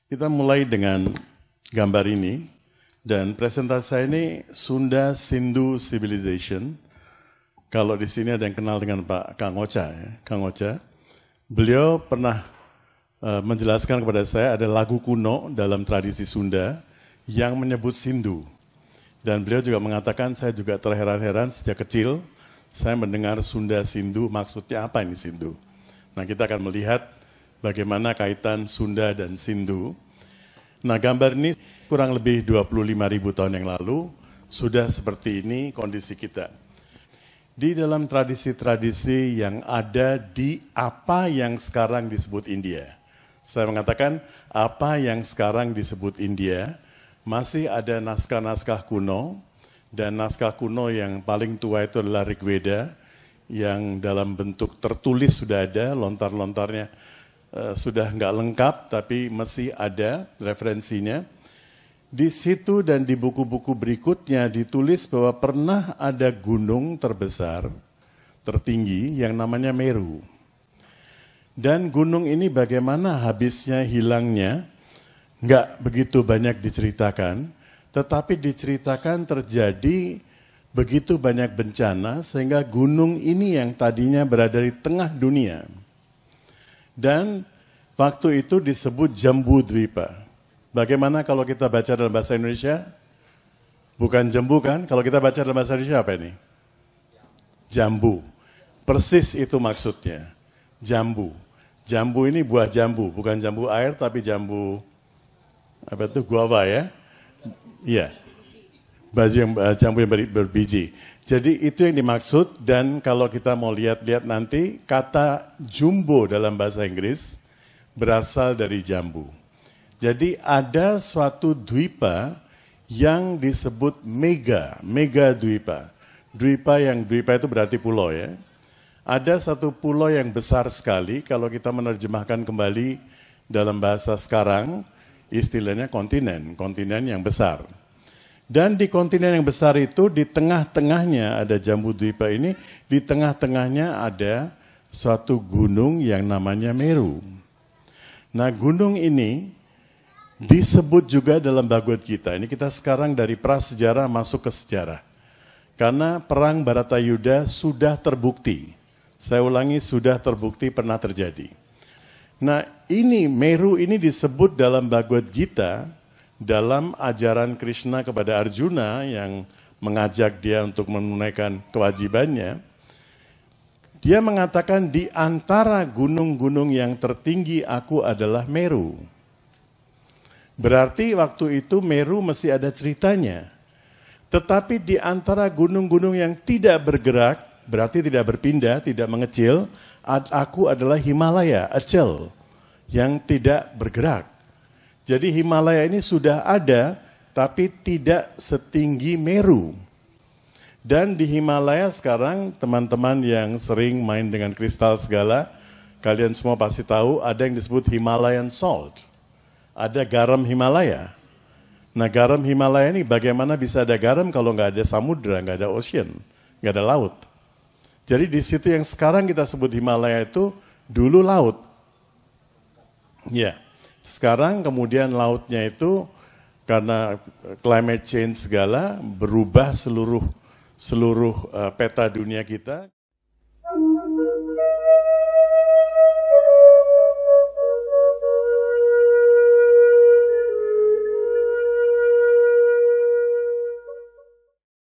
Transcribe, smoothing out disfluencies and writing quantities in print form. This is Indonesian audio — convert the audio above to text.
Kita mulai dengan gambar ini, dan presentasi saya ini Sunda Sindhu Civilization. Kalau di sini ada yang kenal dengan Pak Kang Ocha, ya. Kang Ocha, beliau pernah menjelaskan kepada saya ada lagu kuno dalam tradisi Sunda yang menyebut Sindhu. Dan beliau juga mengatakan, saya juga terheran-heran sejak kecil, saya mendengar Sunda Sindhu, maksudnya apa ini Sindhu? Nah, kita akan melihat bagaimana kaitan Sunda dan Sindhu. Nah, gambar ini kurang lebih 25.000 tahun yang lalu, sudah seperti ini kondisi kita. Di dalam tradisi-tradisi yang ada di apa yang sekarang disebut India. Saya mengatakan apa yang sekarang disebut India, masih ada naskah-naskah kuno, dan naskah kuno yang paling tua itu adalah Rigveda, yang dalam bentuk tertulis sudah ada, lontar-lontarnya sudah nggak lengkap, tapi masih ada referensinya. Di situ dan di buku-buku berikutnya ditulis bahwa pernah ada gunung terbesar, tertinggi, yang namanya Meru. Dan gunung ini bagaimana habisnya, hilangnya, nggak begitu banyak diceritakan, tetapi diceritakan terjadi begitu banyak bencana, sehingga gunung ini yang tadinya berada di tengah dunia, dan waktu itu disebut Jambu Dwipa. Bagaimana kalau kita baca dalam bahasa Indonesia? Bukan jambu kan? Kalau kita baca dalam bahasa Indonesia apa ini? Jambu. Persis itu maksudnya. Jambu. Jambu ini buah jambu, bukan jambu air tapi jambu apa itu? Guava ya? Iya. Jambu yang berbiji. Jadi itu yang dimaksud, dan kalau kita mau lihat-lihat nanti, kata jumbo dalam bahasa Inggris berasal dari jambu. Jadi ada suatu dwipa yang disebut mega dwipa. Dwipa itu berarti pulau ya. Ada satu pulau yang besar sekali, kalau kita menerjemahkan kembali dalam bahasa sekarang, istilahnya kontinen yang besar. Dan di kontinen yang besar itu, di tengah-tengahnya ada Jambu Dwipa ini, di tengah-tengahnya ada suatu gunung yang namanya Meru. Nah, gunung ini disebut juga dalam Bhagavad Gita. Ini kita sekarang dari prasejarah masuk ke sejarah. Karena perang Bharatayuddha sudah terbukti. Saya ulangi, sudah terbukti pernah terjadi. Nah, ini Meru ini disebut dalam Bhagavad Gita, dalam ajaran Krishna kepada Arjuna yang mengajak dia untuk menunaikan kewajibannya, dia mengatakan di antara gunung-gunung yang tertinggi aku adalah Meru. Berarti waktu itu Meru masih ada ceritanya. Tetapi di antara gunung-gunung yang tidak bergerak, berarti tidak berpindah, tidak mengecil, aku adalah Himalaya, Achal, yang tidak bergerak. Jadi Himalaya ini sudah ada, tapi tidak setinggi Meru. Dan di Himalaya sekarang, teman-teman yang sering main dengan kristal segala, kalian semua pasti tahu ada yang disebut Himalayan salt. Ada garam Himalaya. Nah, garam Himalaya ini bagaimana bisa ada garam kalau nggak ada samudra, nggak ada ocean, nggak ada laut. Jadi di situ yang sekarang kita sebut Himalaya itu dulu laut. Ya. Sekarang kemudian lautnya itu karena climate change segala berubah seluruh peta dunia kita.